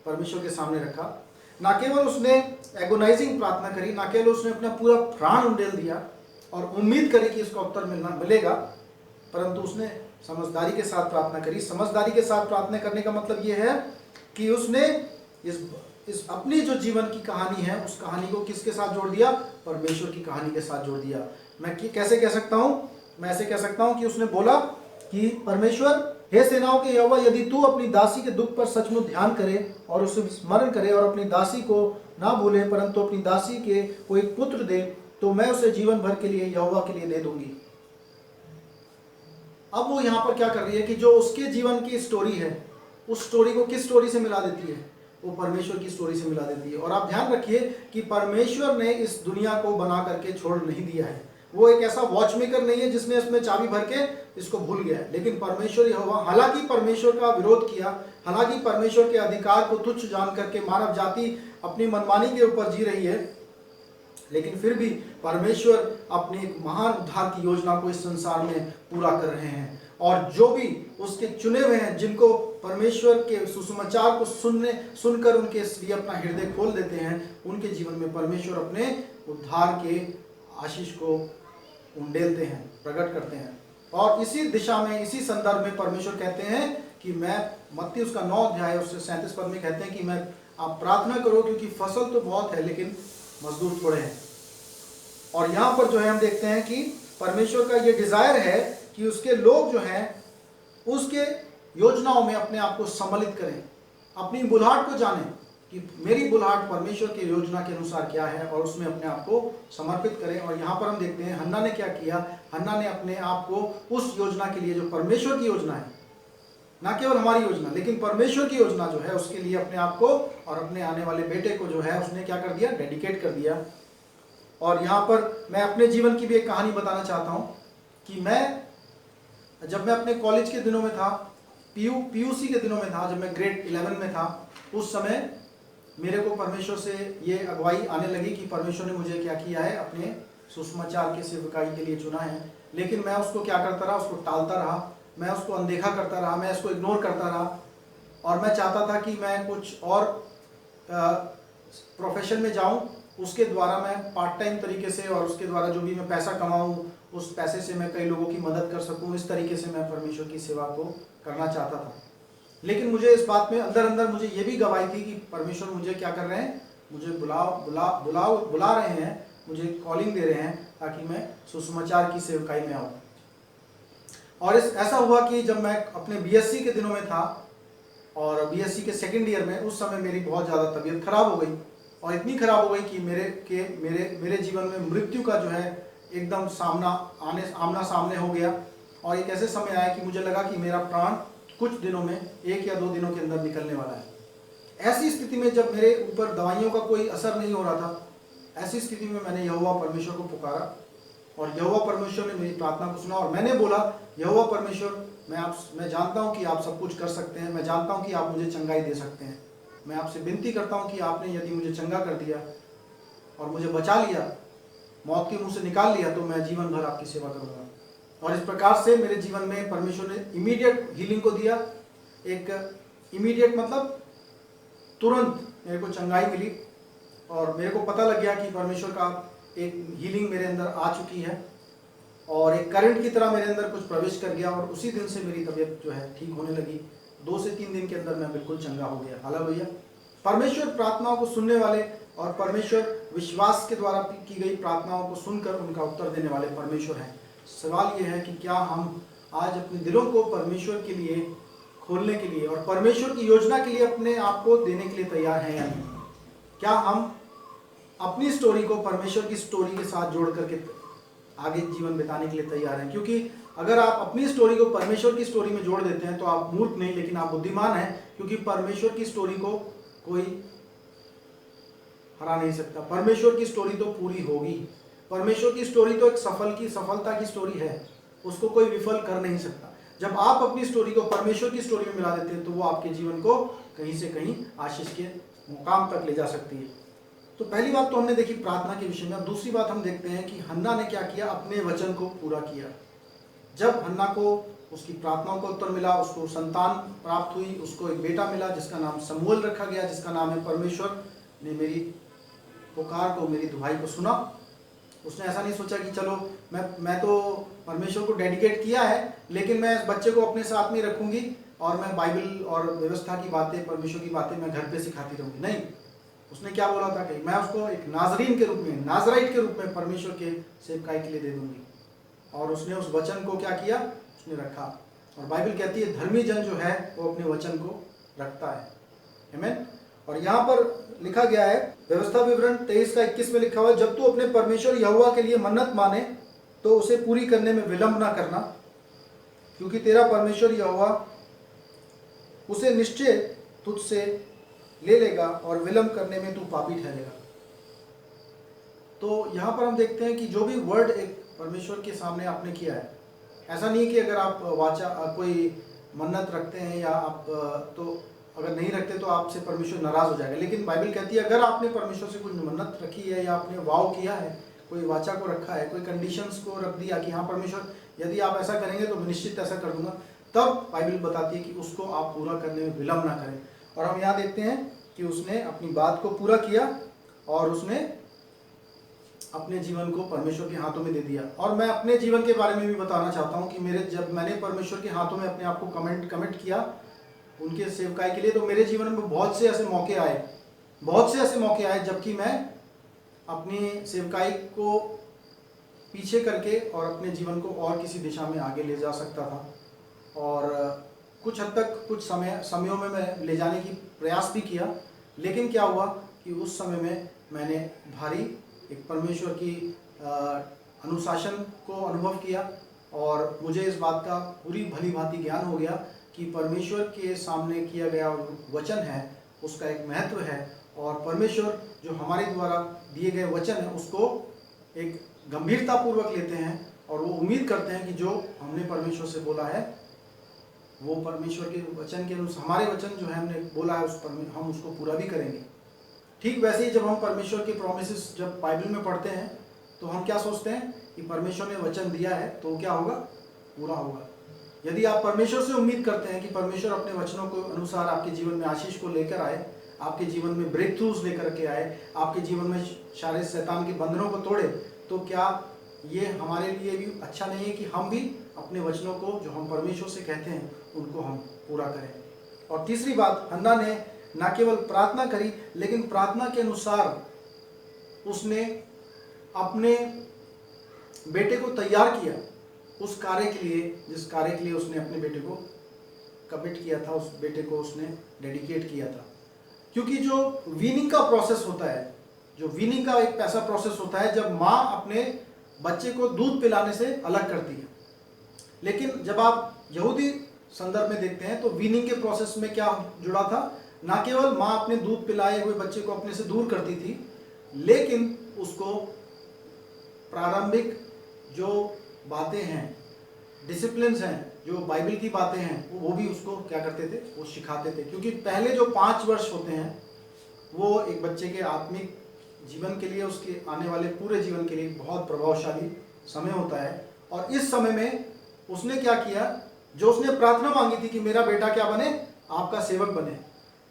B: परमेश्वर के सामने रखा। ना केवल उसने एगोनाइजिंग प्रार्थना करी, ना केवल उसने अपना पूरा प्राण उंडेल दिया और उम्मीद करी कि इसका उत्तर मिलेगा, परंतु उसने समझदारी के साथ प्रार्थना करी। समझदारी के साथ प्रार्थना करने का मतलब ये है कि उसने इस अपनी जो जीवन की कहानी है उस कहानी को किसके साथ जोड़ दिया? परमेश्वर की कहानी के साथ जोड़ दिया। मैं कैसे कह सकता हूँ? मैं ऐसे कह सकता हूँ कि उसने बोला कि परमेश्वर, हे सेनाओं के यहोवा, यदि तू अपनी दासी के दुख पर सचमुच ध्यान करे और उसे स्मरण करे और अपनी दासी को ना भूले, परंतु अपनी दासी के को एक पुत्र दे, तो मैं उसे जीवन भर के लिए यहोवा के लिए दे दूंगी। अब वो यहाँ पर क्या कर रही है कि जो उसके जीवन की स्टोरी है, उस स्टोरी को किस स्टोरी से मिला देती है? वो परमेश्वर की स्टोरी से मिला देती है। और आप ध्यान रखिए कि परमेश्वर ने इस दुनिया को बना करके छोड़ नहीं दिया है। वो एक ऐसा वॉचमेकर नहीं है जिसने इसमें चाबी भर के इसको भूल गया है, लेकिन परमेश्वर यहोवा, हालांकि परमेश्वर का विरोध किया, हालांकि परमेश्वर के अधिकार को तुच्छ जान करके मानव जाति अपनी मनमानी के ऊपर जी रही है, लेकिन फिर भी परमेश्वर अपनी एक महान उद्धार की योजना को इस संसार में पूरा कर रहे हैं। और जो भी उसके चुने हुए हैं, जिनको परमेश्वर के सुसमाचार को सुनकर उनके लिए अपना हृदय खोल देते हैं, उनके जीवन में परमेश्वर अपने उद्धार के आशीष को उंडेलते हैं, प्रकट करते हैं। और इसी दिशा में, इसी संदर्भ में परमेश्वर कहते हैं कि मैं, मत्ती उसका 9 अध्याय उससे 37 पद में कहते हैं कि मैं, आप प्रार्थना करो क्योंकि फसल तो बहुत है लेकिन मजदूर थोड़े हैं। और यहाँ पर जो है हम देखते हैं कि परमेश्वर का ये डिजायर है कि उसके लोग जो हैं उसके योजनाओं में अपने आप को सम्मिलित करें, अपनी बुलाहट को जानें कि मेरी बुलाहट परमेश्वर की योजना के अनुसार क्या है, और उसमें अपने आप को समर्पित करें। और यहाँ पर हम देखते हैं हन्ना ने क्या किया। हन्ना ने अपने आप को उस योजना के लिए, जो परमेश्वर की योजना है, ना केवल हमारी योजना लेकिन परमेश्वर की योजना जो है, उसके लिए अपने आप को और अपने आने वाले बेटे को जो है उसने क्या कर दिया? डेडिकेट कर दिया। और यहाँ पर मैं अपने जीवन की भी एक कहानी बताना चाहता हूँ कि जब मैं अपने कॉलेज के दिनों में था, पीयूसी के दिनों में था, जब मैं ग्रेड 11 में था, उस समय मेरे को परमेश्वर से ये अगुवाई आने लगी कि परमेश्वर ने मुझे क्या किया है, अपने सुसमाचार के सेवकाई के लिए चुना है। लेकिन मैं उसको क्या करता रहा? उसको टालता रहा, मैं उसको अनदेखा करता रहा, मैं उसको इग्नोर करता रहा। और मैं चाहता था कि मैं कुछ और प्रोफेशन में जाऊं, उसके द्वारा मैं पार्ट टाइम तरीके से, और उसके द्वारा जो भी मैं पैसा कमाऊं, उस पैसे से मैं कई लोगों की मदद कर सकूं। इस तरीके से मैं परमेश्वर की सेवा को करना चाहता था। लेकिन मुझे इस बात में अंदर अंदर मुझे ये भी गवाही थी कि परमेश्वर मुझे क्या कर रहे हैं? मुझे बुला रहे हैं, मुझे कॉलिंग दे रहे हैं ताकि मैं सुसमाचार की सेवकाई में आऊँ। और ऐसा हुआ कि जब मैं अपने बीएससी के दिनों में था और बीएससी के सेकंड ईयर में, उस समय मेरी बहुत ज़्यादा तबीयत खराब हो गई, और इतनी खराब हो गई कि मेरे जीवन में मृत्यु का जो है एकदम आमना सामने हो गया। और एक ऐसे समय आया कि मुझे लगा कि मेरा प्राण कुछ दिनों में, 1 या 2 दिनों के अंदर निकलने वाला है। ऐसी स्थिति में जब मेरे ऊपर दवाइयों का कोई असर नहीं हो रहा था, ऐसी स्थिति में मैंने यहोवा परमेश्वर को पुकारा, और यहोवा परमेश्वर ने मेरी प्रार्थना को सुना। और मैंने बोला, यहोवा परमेश्वर, मैं जानता हूं कि आप सब कुछ कर सकते हैं, मैं जानता हूं कि आप मुझे चंगाई दे सकते हैं। मैं आपसे विनती करता हूं कि आपने यदि मुझे चंगा कर दिया और मुझे बचा लिया, मौत के मुंह से निकाल लिया, तो मैं जीवन भर आपकी सेवा करूंगा। और इस प्रकार से मेरे जीवन में परमेश्वर ने इमीडिएट हीलिंग को दिया। एक इमीडिएट मतलब तुरंत मेरे को चंगाई मिली, और मेरे को पता लग गया कि परमेश्वर का एक हीलिंग मेरे अंदर आ चुकी है, और एक करंट की तरह मेरे अंदर कुछ प्रवेश कर गया। और उसी दिन से मेरी तबीयत जो है ठीक होने लगी। 2 से 3 दिन के अंदर मैं बिल्कुल चंगा हो गया। हालेलुया। परमेश्वर प्रार्थनाओं को सुनने वाले, और परमेश्वर विश्वास के द्वारा की गई प्रार्थनाओं को सुनकर उनका उत्तर देने वाले परमेश्वर हैं। सवाल ये है कि क्या हम आज अपने दिलों को परमेश्वर के लिए खोलने के लिए और परमेश्वर की योजना के लिए अपने आप को देने के लिए तैयार हैं या नहीं? क्या हम अपनी स्टोरी को परमेश्वर की स्टोरी के साथ जोड़ करके आगे जीवन बिताने के लिए तैयार हैं? क्योंकि अगर आप अपनी स्टोरी को परमेश्वर की स्टोरी में जोड़ देते हैं तो आप मूर्ख नहीं लेकिन आप बुद्धिमान हैं, क्योंकि परमेश्वर की स्टोरी को कोई हरा नहीं सकता। परमेश्वर की स्टोरी तो पूरी होगी। परमेश्वर की स्टोरी तो एक सफलता की स्टोरी है, उसको कोई विफल कर नहीं सकता। जब आप अपनी स्टोरी को परमेश्वर की स्टोरी में मिला देते हैं तो वो आपके जीवन को कहीं से कहीं आशीष के मुकाम तक ले जा सकती है। तो पहली बात तो हमने देखी प्रार्थना के विषय में। अब दूसरी बात हम देखते हैं कि हन्ना ने क्या किया, अपने वचन को पूरा किया। जब हन्ना को उसकी प्रार्थनाओं का उत्तर मिला, उसको संतान प्राप्त हुई, उसको एक बेटा मिला जिसका नाम शमूएल रखा गया, जिसका नाम है परमेश्वर ने मेरी पुकार को, मेरी दुहाई को सुना। उसने ऐसा नहीं सोचा कि चलो मैं तो परमेश्वर को डेडिकेट किया है लेकिन मैं इस बच्चे को अपने साथ में रखूंगी और मैं बाइबल और व्यवस्था की बातें, परमेश्वर की बातें मैं घर पे सिखाती रहूंगी। नहीं, उसने क्या बोला था कि मैं उसको एक नाजरीन के रूप में, नाजराइट के रूप में परमेश्वर के सेवकाई के लिए दे दूंगी। और उसने उस वचन को क्या किया, उसने रखा। और बाइबल कहती है धर्मी जन जो है वो अपने वचन को रखता है। आमीन। और यहाँ पर लिखा गया है व्यवस्था विवरण 23:21 में लिखा हुआ है, जब तू अपने परमेश्वर यहोवा के लिए मन्नत माने तो उसे पूरी करने में विलंब ना करना, क्योंकि तेरा परमेश्वर यहोवा उसे निश्चय तुझसे ले लेगा और विलंब करने में तू पापी ठहरेगा। तो यहाँ पर हम देखते हैं कि जो भी वर्ड एक परमेश्वर के सामने आपने किया है, ऐसा नहीं कि अगर आप कोई मन्नत रखते हैं या आप तो अगर नहीं रखते तो आपसे परमेश्वर नाराज हो जाएगा। लेकिन बाइबल कहती है अगर आपने परमेश्वर से कोई मन्नत रखी है या आपने वाव किया है, कोई वाचा को रखा है, कोई कंडीशंस को रख दिया कि हाँ परमेश्वर यदि आप ऐसा करेंगे तो मैं निश्चित ऐसा कर दूंगा, तब बाइबल बताती है कि उसको आप पूरा करने में विलंब ना करें। और हम यहाँ देखते हैं कि उसने अपनी बात को पूरा किया और उसने अपने जीवन को परमेश्वर के हाथों में दे दिया। और मैं अपने जीवन के बारे में भी बताना चाहता हूँ कि जब मैंने परमेश्वर के हाथों में अपने आप को कमिट किया उनके सेवकाई के लिए, तो मेरे जीवन में बहुत से ऐसे मौके आए जबकि मैं अपनी सेवकाई को पीछे करके और अपने जीवन को और किसी दिशा में आगे ले जा सकता था। और कुछ हद तक कुछ समयों में मैं ले जाने की प्रयास भी किया, लेकिन क्या हुआ कि उस समय में मैंने भारी एक परमेश्वर की अनुशासन को अनुभव किया और मुझे इस बात का पूरी भली भांति ज्ञान हो गया कि परमेश्वर के सामने किया गया वचन है उसका एक महत्व है, और परमेश्वर जो हमारे द्वारा दिए गए वचन है उसको एक गंभीरतापूर्वक लेते हैं और वो उम्मीद करते हैं कि जो हमने परमेश्वर से बोला है वो परमेश्वर के वचन के अनुसार, हमारे वचन जो है हमने बोला है उस पर हम उसको पूरा भी करेंगे। ठीक वैसे ही जब हम परमेश्वर के प्रोमिसेस जब बाइबल में पढ़ते हैं तो हम क्या सोचते हैं कि परमेश्वर ने वचन दिया है तो क्या होगा, पूरा होगा। यदि आप परमेश्वर से उम्मीद करते हैं कि परमेश्वर अपने वचनों के अनुसार आपके जीवन में आशीष को लेकर आए, आपके जीवन में ब्रेक थ्रूज लेकर के आए, आपके जीवन में सारे शैतान के बंधनों को तोड़े, तो क्या ये हमारे लिए भी अच्छा नहीं है कि हम भी अपने वचनों को जो हम परमेश्वर से कहते हैं उनको हम पूरा करें। और तीसरी बात, हन्ना ने न केवल प्रार्थना करी लेकिन प्रार्थना के अनुसार उसने अपने बेटे को तैयार किया उस कार्य के लिए जिस कार्य के लिए उसने अपने बेटे को कमिट किया था, उस बेटे को उसने डेडिकेट किया था। क्योंकि जो वीनिंग का प्रोसेस होता है, जो वीनिंग का एक ऐसा प्रोसेस होता है जब माँ अपने बच्चे को दूध पिलाने से अलग करती है, लेकिन जब आप यहूदी संदर्भ में देखते हैं तो वीनिंग के प्रोसेस में क्या जुड़ा था, ना केवल माँ अपने दूध पिलाए हुए बच्चे को अपने से दूर करती थी, लेकिन उसको प्रारंभिक जो बातें हैं, डिसिप्लिन्स हैं, जो बाइबल की बातें हैं, वो भी उसको क्या करते थे, वो सिखाते थे। क्योंकि पहले जो 5 वर्ष होते हैं वो एक बच्चे के आत्मिक जीवन के लिए, उसके आने वाले पूरे जीवन के लिए बहुत प्रभावशाली समय होता है। और इस समय में उसने क्या किया, जो उसने प्रार्थना मांगी थी कि मेरा बेटा क्या बने, आपका सेवक बने,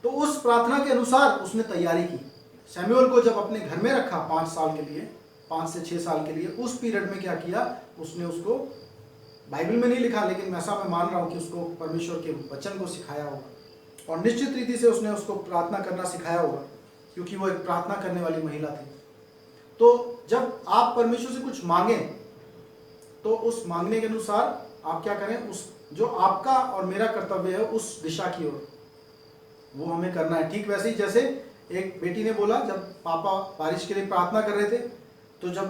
B: तो उस प्रार्थना के अनुसार उसने तैयारी की। शमूएल को जब अपने घर में रखा 5 साल के लिए, 5 से 6 साल के लिए, उस पीरियड में क्या किया, उसने उसको बाइबल में नहीं लिखा लेकिन ऐसा मैं मान रहा हूँ कि उसको परमेश्वर के वचन को सिखाया होगा और निश्चित रीति से उसने उसको प्रार्थना करना सिखाया होगा, क्योंकि वो एक प्रार्थना करने वाली महिला थी। तो जब आप परमेश्वर से कुछ मांगें तो उस मांगने के अनुसार आप क्या करें, उस जो आपका और मेरा कर्तव्य है उस दिशा की ओर वो हमें करना है। ठीक वैसे ही जैसे एक बेटी ने बोला, जब पापा बारिश के लिए प्रार्थना कर रहे थे, तो जब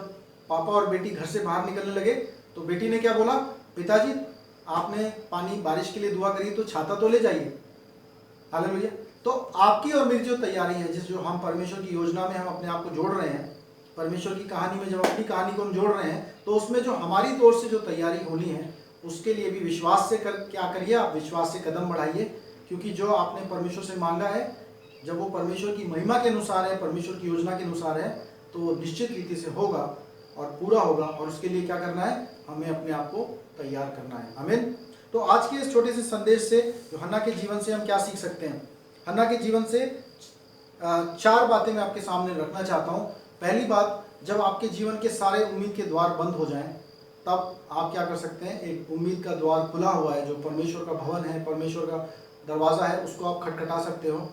B: पापा और बेटी घर से बाहर निकलने लगे तो बेटी ने क्या बोला, पिताजी आपने पानी बारिश के लिए दुआ करी तो छाता तो ले जाइए। हालेलुया। तो आपकी और मेरी जो तैयारी है, जो हम परमेश्वर की योजना में हम अपने आप को जोड़ रहे हैं, परमेश्वर की कहानी में जब अपनी कहानी को हम जोड़ रहे हैं, तो उसमें जो हमारी तौर से जो तैयारी होनी है उसके लिए भी विश्वास से क्या करिए, आप विश्वास से कदम बढ़ाइए, क्योंकि जो आपने परमेश्वर से मांगा है जब वो परमेश्वर की महिमा के अनुसार है, परमेश्वर की योजना के अनुसार है, तो वो निश्चित रीति से होगा और पूरा होगा। और उसके लिए क्या करना है, हमें अपने आप को तैयार करना है। आमीन। तो आज के इस छोटे से संदेश से जो हन्ना के जीवन से हम क्या सीख सकते हैं, हन्ना के जीवन से 4 बातें मैं आपके सामने रखना चाहता हूँ। पहली बात, जब आपके जीवन के सारे उम्मीद के द्वार बंद हो जाएं, तब आप क्या कर सकते हैं, एक उम्मीद का द्वार खुला हुआ है, जो परमेश्वर का भवन है, परमेश्वर का दरवाज़ा है, उसको आप खटखटा सकते हो।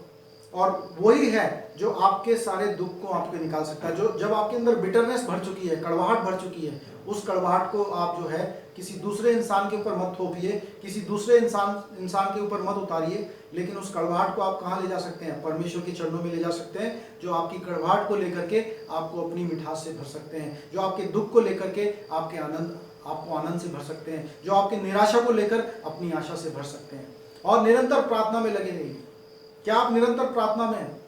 B: और वही है जो आपके सारे दुख को आपके निकाल सकता है। जो जब आपके अंदर बिटरनेस भर चुकी है, कड़वाहट भर चुकी है, उस कड़वाहट को आप जो है किसी दूसरे इंसान के ऊपर मत थोपिए, किसी दूसरे इंसान के ऊपर मत उतारिए, लेकिन उस कड़वाहट को आप कहाँ ले जा सकते हैं, परमेश्वर के चरणों में ले जा सकते हैं, जो आपकी कड़वाहट को लेकर के आपको अपनी मिठास से भर सकते हैं, जो आपके दुख को लेकर के आपको आनंद से भर सकते हैं, जो आपकी निराशा को लेकर अपनी आशा से भर सकते हैं। और निरंतर प्रार्थना में लगे रहिए। क्या आप निरंतर प्रार्थना में हैं?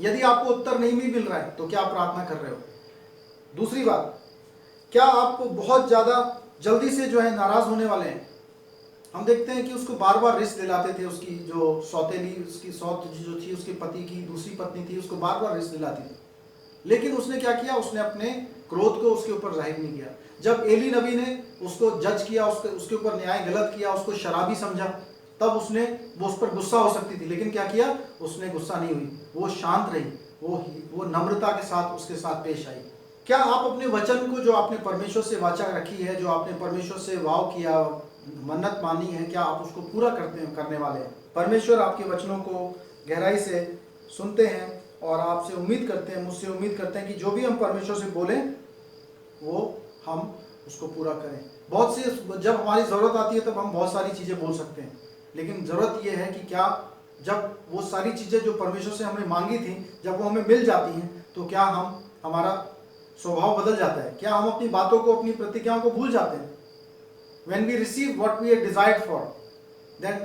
B: यदि आपको उत्तर नहीं भी मिल रहा है तो क्या आप प्रार्थना कर रहे हो? दूसरी बात, क्या आप बहुत ज्यादा जल्दी से जो है नाराज होने वाले हैं? हम देखते हैं कि उसको बार बार रिश्त दिलाते थे, उसकी जो सौतेली, उसकी सौत जो थी, उसके पति की दूसरी पत्नी थी, उसको बार बार रिश्त दिलाती थी, लेकिन उसने क्या किया, उसने अपने क्रोध को उसके ऊपर जाहिर नहीं किया। जब एली नबी ने उसको जज किया, उसके ऊपर न्याय गलत किया, उसको शराबी समझा, तब वो उस पर गुस्सा हो सकती थी, लेकिन क्या किया, उसने गुस्सा नहीं हुई, वो शांत रही, वो नम्रता के साथ उसके साथ पेश आई। क्या आप अपने वचन को, जो आपने परमेश्वर से वाचा रखी है, जो आपने परमेश्वर से वाव किया, मन्नत मानी है, क्या आप उसको पूरा करने वाले हैं? परमेश्वर आपके वचनों को गहराई से सुनते हैं और आपसे उम्मीद करते हैं, मुझसे उम्मीद करते हैं कि जो भी हम परमेश्वर से बोलें वो हम उसको पूरा करें। बहुत से जब हमारी ज़रूरत आती है तब हम बहुत सारी चीज़ें बोल सकते हैं, लेकिन ज़रूरत यह है कि क्या जब वो सारी चीज़ें जो परमेश्वर से हमने मांगी थी, जब वो हमें मिल जाती हैं, तो क्या हमारा स्वभाव बदल जाता है? क्या हम अपनी बातों को, अपनी प्रतिज्ञाओं को भूल जाते हैं? When we receive what we are desired for, then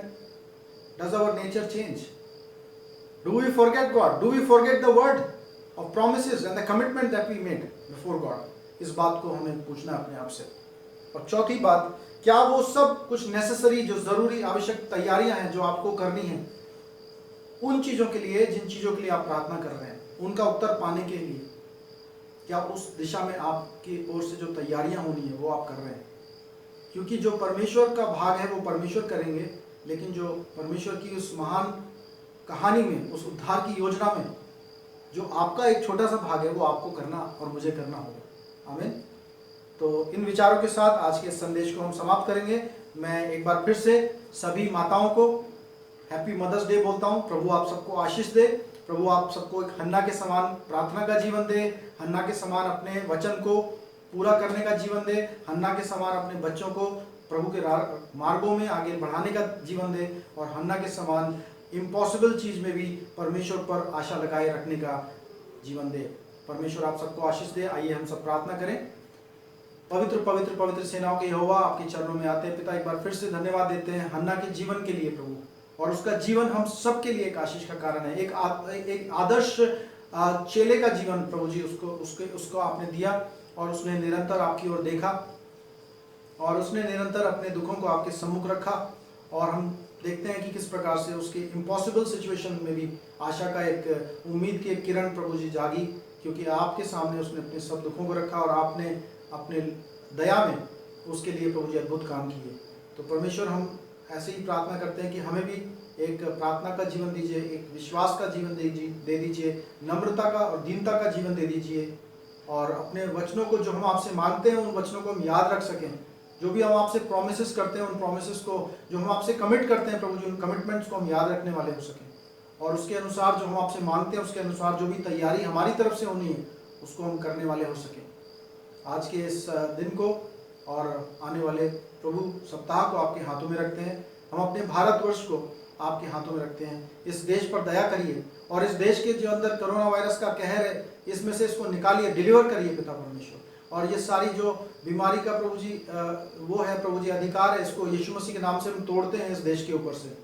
B: does our nature change? Do we forget God? Do we forget the word of promises and the commitment that we made before God? इस बात को हमें पूछना अपने आप से। और चौथी बात, क्या वो सब कुछ नेसेसरी, जो जरूरी आवश्यक तैयारियां हैं जो आपको करनी है, उन चीजों के लिए, जिन चीजों के लिए आप प्रार्थना कर रहे हैं, उनका उत्तर पाने के लिए क्या उस दिशा में आपकी ओर से जो तैयारियां होनी है वो आप कर रहे हैं? क्योंकि जो परमेश्वर का भाग है वो परमेश्वर करेंगे, लेकिन जो परमेश्वर की उस महान कहानी में, उस उद्धार की योजना में जो आपका एक छोटा सा भाग है, वो आपको करना और मुझे करना होगा। आमीन। तो इन विचारों के साथ आज के संदेश को हम समाप्त करेंगे। मैं एक बार फिर से सभी माताओं को हैप्पी मदर्स डे बोलता हूँ। प्रभु आप सबको आशीष दे, प्रभु आप सबको एक हन्ना के समान प्रार्थना का जीवन दे, हन्ना के समान अपने वचन को पूरा करने का जीवन दे, हन्ना के समान अपने बच्चों को प्रभु के मार्गों में आगे बढ़ाने का जीवन दे, और हन्ना के समान इम्पॉसिबल चीज में भी परमेश्वर पर आशा लगाए रखने का जीवन दे। परमेश्वर आप सबको आशीष दे। आइए हम सब प्रार्थना करें। पवित्र पवित्र पवित्र सेनाओं के यहोवा, आपके चरणों में आते हैं पिता, एक बार फिर से धन्यवाद देते हैं हन्ना के जीवन के लिए प्रभु, और उसका जीवन हम सब के लिए एक आशीष का कारण है, एक आदर्श चेले का जीवन प्रभु जी उसको आपने दिया, और उसने निरंतर आपकी ओर देखा, और उसने निरंतर अपने दुखों को आपके सम्मुख रखा, और हम देखते हैं कि किस प्रकार से उसके इम्पॉसिबल सिचुएशन में भी आशा का एक उम्मीद की एक किरण प्रभु जी जागी, क्योंकि आपके सामने उसने अपने सब दुखों को रखा और आपने अपने दया में उसके लिए प्रभु जी अद्भुत काम किए। तो परमेश्वर हम ऐसे ही प्रार्थना करते हैं कि हमें भी एक प्रार्थना का जीवन दीजिए, एक विश्वास का जीवन दे दीजिए, नम्रता का और दीनता का जीवन दे दीजिए, और अपने वचनों को जो हम आपसे मांगते हैं उन वचनों को हम याद रख सकें। जो भी हम आपसे प्रोमिसेस करते हैं उन प्रोमिसेस को, जो हम आपसे कमिट करते हैं प्रभु जी, उन कमिटमेंट्स को हम याद रखने वाले हो सकें, और उसके अनुसार जो हम आपसे मांगते हैं उसके अनुसार जो भी तैयारी हमारी तरफ से होनी है उसको हम करने वाले हो सकें। आज के इस दिन को और आने वाले प्रभु सप्ताह को आपके हाथों में रखते हैं। हम अपने भारतवर्ष को आपके हाथों में रखते हैं। इस देश पर दया करिए और इस देश के जो अंदर कोरोना वायरस का कहर है, इसमें से इसको निकालिए, डिलीवर करिए पिता परमेश्वर। और ये सारी जो बीमारी का प्रभु जी वो है प्रभु जी अधिकार है, इसको यीशु मसीह के नाम से हम तोड़ते हैं इस देश के ऊपर से,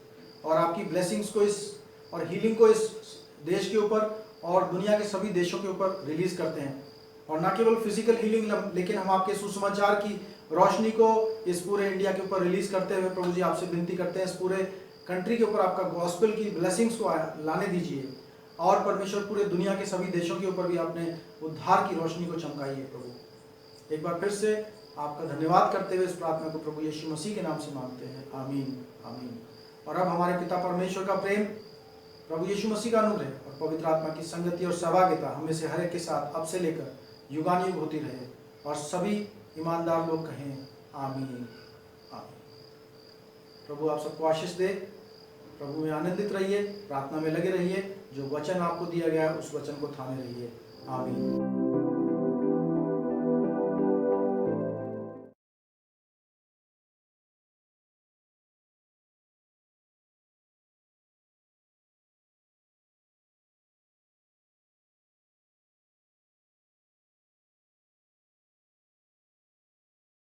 B: और आपकी ब्लेसिंग्स को इस और हीलिंग को इस देश के ऊपर और दुनिया के सभी देशों के ऊपर रिलीज करते हैं। और ना केवल फिजिकल हीलिंग, लेकिन हम आपके सुसमाचार की रोशनी को इस पूरे इंडिया के ऊपर रिलीज करते हुए प्रभु जी आपसे विनती करते हैं, इस पूरे कंट्री के ऊपर आपका गॉस्पेल की ब्लेसिंग्स को लाने दीजिए। और परमेश्वर पूरे दुनिया के सभी देशों के ऊपर भी आपने उद्धार की रोशनी को चमकाइए प्रभु। एक बार फिर से आपका धन्यवाद करते हुए इस प्रार्थना को प्रभु यीशु मसीह के नाम से मांगते हैं, आमीन आमीन। और अब हमारे पिता परमेश्वर का प्रेम, प्रभु यीशु मसीह का अनुग्रह और पवित्र आत्मा की संगति और सहभागिता हमें से हर एक के साथ अब से लेकर युगानुयुग होती रहे। और सभी ईमानदार लोग कहें आमीन आमीन। प्रभु आप सबको आशीष दे। प्रभु में आनंदित रहिए, प्रार्थना में लगे रहिए, जो वचन आपको दिया गया है उस वचन को थामे रहिए। आमीन।